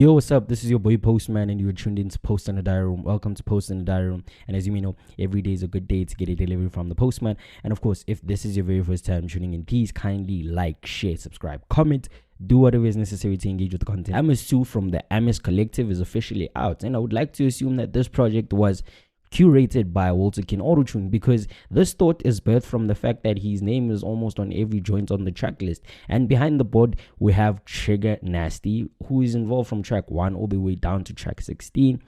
Yo, what's up? This is your boy Postman, and you're tuned into Post in the Diary Room. Welcome to Post in the Diary Room. And as you may know, every day is a good day to get a delivery from the postman. And of course, if this is your very first time tuning in, please kindly like, share, subscribe, comment, do whatever is necessary to engage with the content. Amos 2 from the Amos Collective is officially out, and I would like to assume that this project was curated by Walter King Autotune, because this thought is birthed from the fact that his name is almost on every joint on the track list. And behind the board we have Trigger Nasty, who is involved from track 1 all the way down to track 16.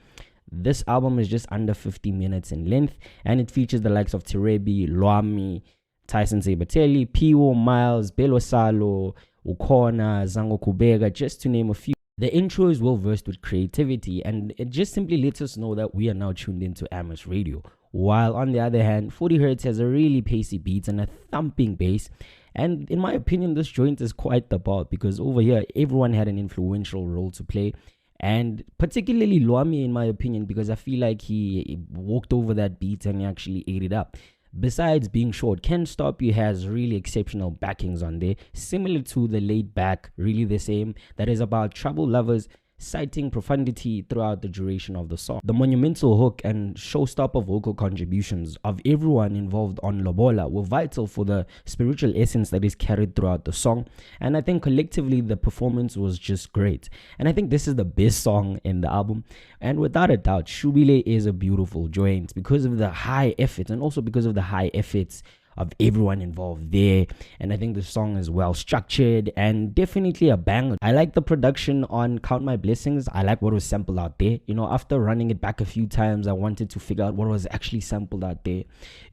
This album is just under 50 minutes in length, and it features the likes of Terebi, Lwami, Tyson Sybateli, Phiwo, Miles, Belo Salo, Ukona, Zango Kubega, just to name a few. The intro is well versed with creativity, and it just simply lets us know that we are now tuned into Amos Radio. While on the other hand, 40Hz has a really pacey beat and a thumping bass. And in my opinion, this joint is quite the ball, because over here, everyone had an influential role to play. And particularly Lwami, in my opinion, because I feel like he walked over that beat and he actually ate it up. Besides being short, Can't Stop You has really exceptional backings on there, similar to the Laid Back, really the same, that is about trouble lovers, citing profundity throughout the duration of the song. The monumental hook and showstopper vocal contributions of everyone involved on Lobola were vital for the spiritual essence that is carried throughout the song, and I think collectively the performance was just great. And I think this is the best song in the album, and without a doubt, Shubile is a beautiful joint because of the high effort, and also because of the high efforts of everyone involved there. And I think the song is well structured and definitely a banger. I like the production on Count My Blessings. I like what was sampled out there. After running it back a few times, I wanted to figure out what was actually sampled out there.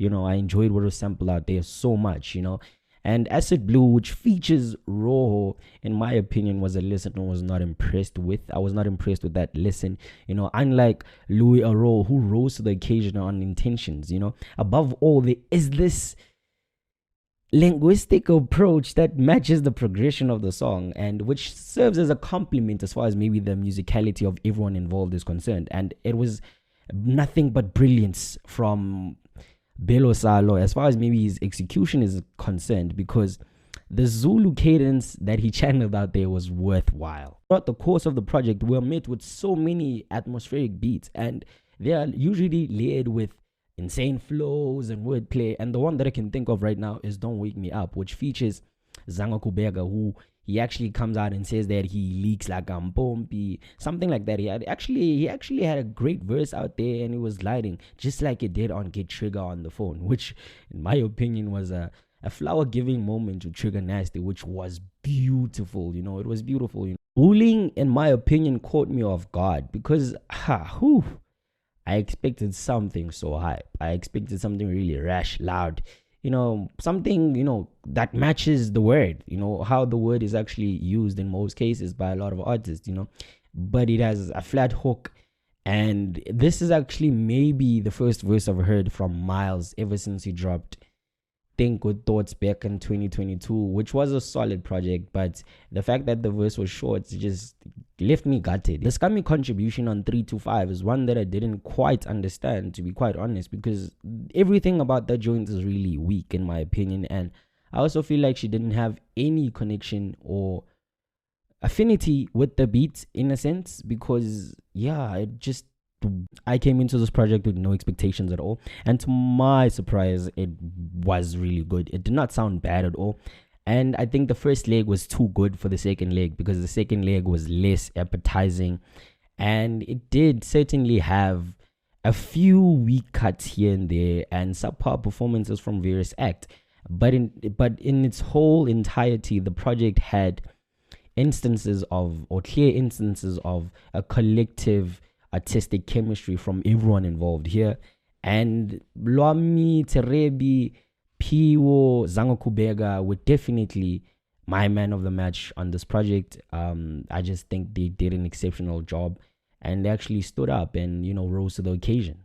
I enjoyed what was sampled out there so much. And Acid Blue, which features Rojo, in my opinion, was a listen I was not impressed with. I was not impressed with that listen. Unlike Louis Aro, who rose to the occasion on intentions. Above all, there is this linguistic approach that matches the progression of the song, and which serves as a compliment as far as maybe the musicality of everyone involved is concerned. And it was nothing but brilliance from Belo Salo as far as maybe his execution is concerned, because the Zulu cadence that he channeled out there was worthwhile. Throughout the course of the project, we're met with so many atmospheric beats, and they are usually layered with insane flows and wordplay. And the one that I can think of right now is Don't Wake Me Up, which features Zango Kubega, who he actually comes out and says that he leaks like a mpompi, something like that. He actually had a great verse out there, and he was lighting just like it did on Get Trigger on the Phone, which in my opinion was a flower giving moment to Trigger Nasty, which was beautiful. It was beautiful. Bullying, in my opinion, caught me off guard, because I expected something so hype. I expected something really rash, loud, something, that matches the word, how the word is actually used in most cases by a lot of artists, but it has a flat hook. And this is actually maybe the first verse I've heard from Miles ever since he dropped Think Good Thoughts back in 2022, which was a solid project, but the fact that the verse was short just left me gutted. The Scummy contribution on 325 is one that I didn't quite understand, to be quite honest, because everything about that joint is really weak in my opinion. And I also feel like she didn't have any connection or affinity with the beat in a sense, because I came into this project with no expectations at all, and to my surprise, it was really good. It did not sound bad at all, and I think the first leg was too good for the second leg, because the second leg was less appetizing, and it did certainly have a few weak cuts here and there and subpar performances from various acts. But in its whole entirety, the project had clear instances of a collective artistic chemistry from everyone involved here. And Lwami, Terebi, Phiwo, Zango Kubega were definitely my man of the match on this project. I just think they did an exceptional job, and they actually stood up and rose to the occasion.